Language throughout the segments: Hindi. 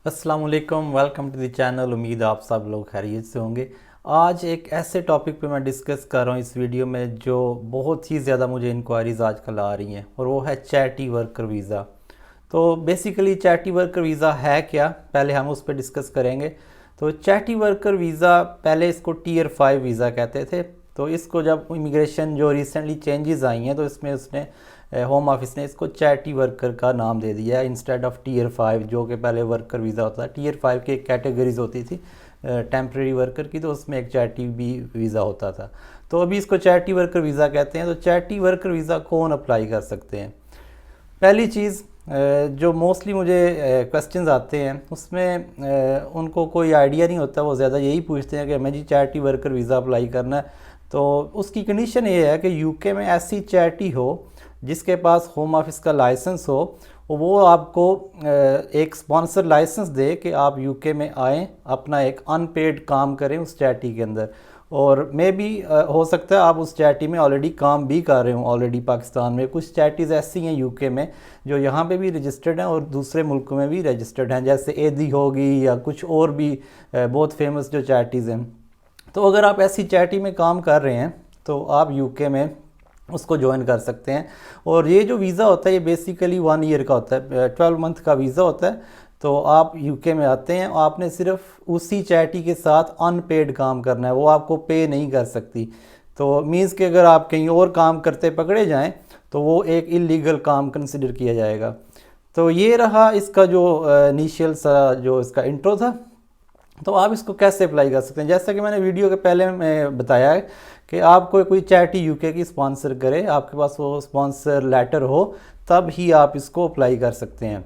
अस्सलाम वालेकुम, वेलकम टू द चैनल। उम्मीद है आप सब लोग खैरियत से होंगे। आज एक ऐसे टॉपिक पे मैं डिस्कस कर रहा हूँ इस वीडियो में जो बहुत ही ज़्यादा मुझे इंक्वायरीज़ आजकल आ रही हैं, और वो है चैटी वर्कर वीज़ा। तो बेसिकली चैटी वर्कर वीज़ा है क्या, पहले हम उस पर डिस्कस करेंगे। तो चैटी वर्कर वीज़ा, पहले इसको टीयर 5 वीज़ा कहते थे। तो इसको जब इमिग्रेशन जो रिसेंटली चेंजेस आई हैं तो इसमें उसने होम ऑफिस ने इसको चैटी वर्कर का नाम दे दिया है इंस्टेड ऑफ टीयर 5, जो कि पहले वर्कर वीज़ा होता था। टीयर 5 की एक कैटेगरीज होती थी टेम्प्रेरी वर्कर की, तो उसमें एक चैटी भी वीज़ा होता था। तो अभी इसको चैटी वर्कर वीज़ा कहते हैं। तो चैटी वर्कर वीज़ा कौन अप्लाई कर सकते हैं? पहली चीज़ जो मोस्टली मुझे क्वेश्चंस आते हैं उसमें उनको कोई आइडिया नहीं होता, वो ज़्यादा यही पूछते हैं कि हमें जी चैरिटी वर्कर वीज़ा अप्लाई करना है। तो उसकी कंडीशन ये है कि यूके में ऐसी चैरिटी हो जिसके पास होम ऑफिस का लाइसेंस हो, वो आपको एक स्पॉन्सर लाइसेंस दे कि आप यूके में आएँ, अपना एक अनपेड काम करें उस चैरिटी के अंदर। और मे भी हो सकता है आप उस चैरिटी में ऑलरेडी काम भी कर रहे हो। ऑलरेडी पाकिस्तान में कुछ चैरिटीज़ ऐसी हैं यूके में जो यहाँ पे भी रजिस्टर्ड हैं और दूसरे मुल्कों में भी रजिस्टर्ड हैं, जैसे एदी होगी या कुछ और भी बहुत फेमस जो चैरिटीज़ हैं। तो अगर आप ऐसी चैरिटी में काम कर रहे हैं तो आप यूके में उसको ज्वाइन कर सकते हैं। और ये जो वीज़ा होता है ये बेसिकली 1 ईयर का होता है, 12 मंथ का वीज़ा होता है। तो आप यूके में आते हैं, आपने सिर्फ उसी चैरिटी के साथ अनपेड काम करना है, वो आपको पे नहीं कर सकती। तो मीन्स कि अगर आप कहीं और काम करते पकड़े जाएं तो वो एक इलीगल काम कंसिडर किया जाएगा। तो ये रहा इसका जो इनिशियल सा जो इसका इंट्रो था। तो आप इसको कैसे अप्लाई कर सकते हैं? जैसा कि मैंने वीडियो के पहले में बताया है कि आपको कोई चैरिटी यूके की स्पॉन्सर करे, आपके पास वो स्पॉन्सर लेटर हो, तब ही आप इसको अप्लाई कर सकते हैं।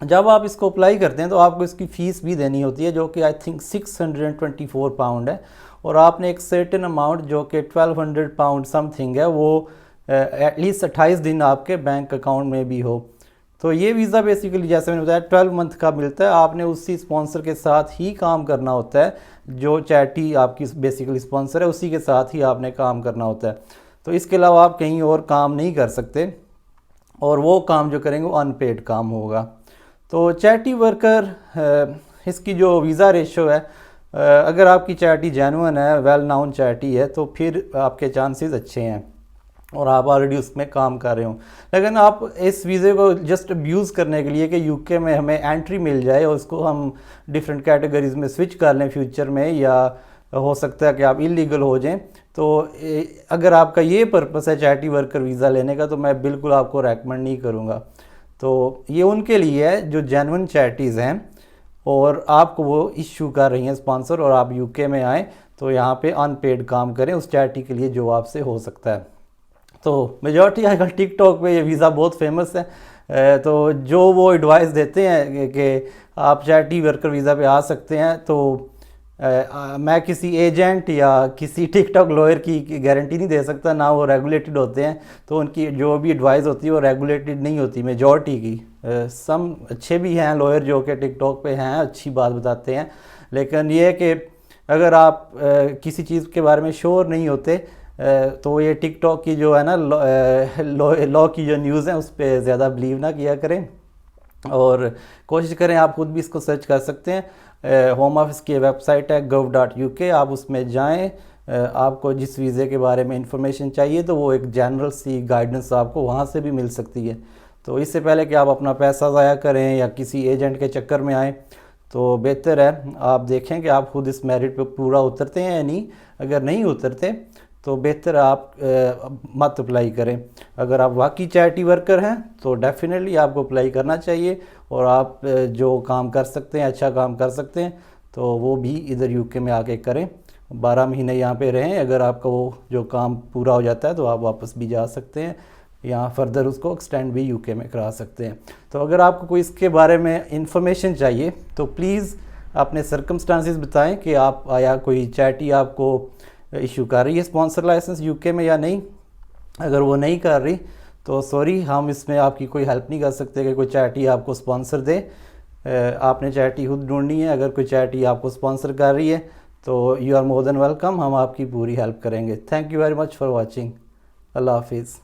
जब आप इसको अप्लाई करते हैं तो आपको इसकी फ़ीस भी देनी होती है, जो कि आई थिंक 624 पाउंड है। और आपने एक सर्टेन अमाउंट जो कि 1200 पाउंड समथिंग है, वो एटलीस्ट 28 दिन आपके बैंक अकाउंट में भी हो। तो ये वीज़ा बेसिकली जैसे मैंने बताया 12 मंथ का मिलता है। आपने उसी स्पॉन्सर के साथ ही काम करना होता है, जो चैरिटी आपकी बेसिकली स्पॉन्सर है उसी के साथ ही आपने काम करना होता है। तो इसके अलावा आप कहीं और काम नहीं कर सकते, और वो काम जो करेंगे वो अनपेड काम होगा। तो चैरिटी वर्कर इसकी जो वीज़ा रेशो है, अगर आपकी चैरिटी जेन्युइन है, वेल नाउन चैरिटी है, तो फिर आपके चांसेस अच्छे हैं और आप ऑलरेडी उसमें काम कर रहे हो। लेकिन आप इस वीज़े को जस्ट अब्यूज़ करने के लिए कि यूके में हमें एंट्री मिल जाए और उसको हम डिफरेंट कैटेगरीज़ में स्विच कर लें फ्यूचर में, या हो सकता है कि आप इलीगल हो जाएं, तो अगर आपका ये पर्पस है चैरिटी वर्कर वीज़ा लेने का, तो मैं बिल्कुल आपको रेकमेंड नहीं करूँगा। तो ये उनके लिए है जो जेन्युइन चैरिटीज़ हैं और आपको वो इशू कर रही हैं स्पॉन्सर, और आप यूके में आएँ तो यहाँ पे अनपेड काम करें उस चैरिटी के लिए जो आपसे हो सकता है। तो मेजॉरिटी आजकल टिकटॉक पे ये वीज़ा बहुत फेमस है। तो जो वो एडवाइस देते हैं कि आप चैरिटी वर्कर वीज़ा पे आ सकते हैं, तो मैं किसी एजेंट या किसी टिकटॉक लॉयर की गारंटी नहीं दे सकता, ना वो रेगुलेटेड होते हैं। तो उनकी जो भी एडवाइस होती है वो रेगुलेटेड नहीं होती मेजॉरिटी की। सम अच्छे भी हैं लॉयर जो कि टिकटॉक पे हैं, अच्छी बात बताते हैं। लेकिन ये है कि अगर आप किसी चीज़ के बारे में श्योर नहीं होते, तो ये टिकटॉक की जो है ना लॉ की जो न्यूज़ है उस पर ज़्यादा बिलीव ना किया करें, और कोशिश करें आप खुद भी इसको सर्च कर सकते हैं। होम ऑफिस की वेबसाइट है gov.uk, आप उसमें जाएं। आपको जिस वीज़े के बारे में इंफॉर्मेशन चाहिए तो वो एक जनरल सी गाइडेंस आपको वहाँ से भी मिल सकती है। तो इससे पहले कि आप अपना पैसा ज़ाया करें या किसी एजेंट के चक्कर में आएँ, तो बेहतर है आप देखें कि आप खुद इस मेरिट पे पूरा उतरते हैं या नहीं। अगर नहीं उतरते तो बेहतर आप मत अप्लाई करें। अगर आप वाकई चैरिटी वर्कर हैं तो डेफिनेटली आपको अप्लाई करना चाहिए, और आप जो काम कर सकते हैं, अच्छा काम कर सकते हैं, तो वो भी इधर यूके में आके करें। 12 महीने यहाँ पे रहें। अगर आपका वो जो काम पूरा हो जाता है तो आप वापस भी जा सकते हैं, यहाँ फर्दर उसको एक्सटेंड भी यूके में करा सकते हैं। तो अगर आपको कोई इसके बारे में इंफॉर्मेशन चाहिए तो प्लीज़ अपने सर्कमस्टांसिस बताएं कि आप आया कोई चैरिटी आपको इशू कर रही है स्पॉन्सर लाइसेंस यूके में या नहीं। अगर वो नहीं कर रही तो सॉरी, हम इसमें आपकी कोई हेल्प नहीं कर सकते कि कोई चैरिटी आपको स्पॉन्सर दे। आपने चैरिटी खुद ढूंढनी है। अगर कोई चैरिटी आपको स्पॉन्सर कर रही है तो you are more than welcome, हम आपकी पूरी हेल्प करेंगे। Thank you very much for watching. अल्लाह हाफिज़।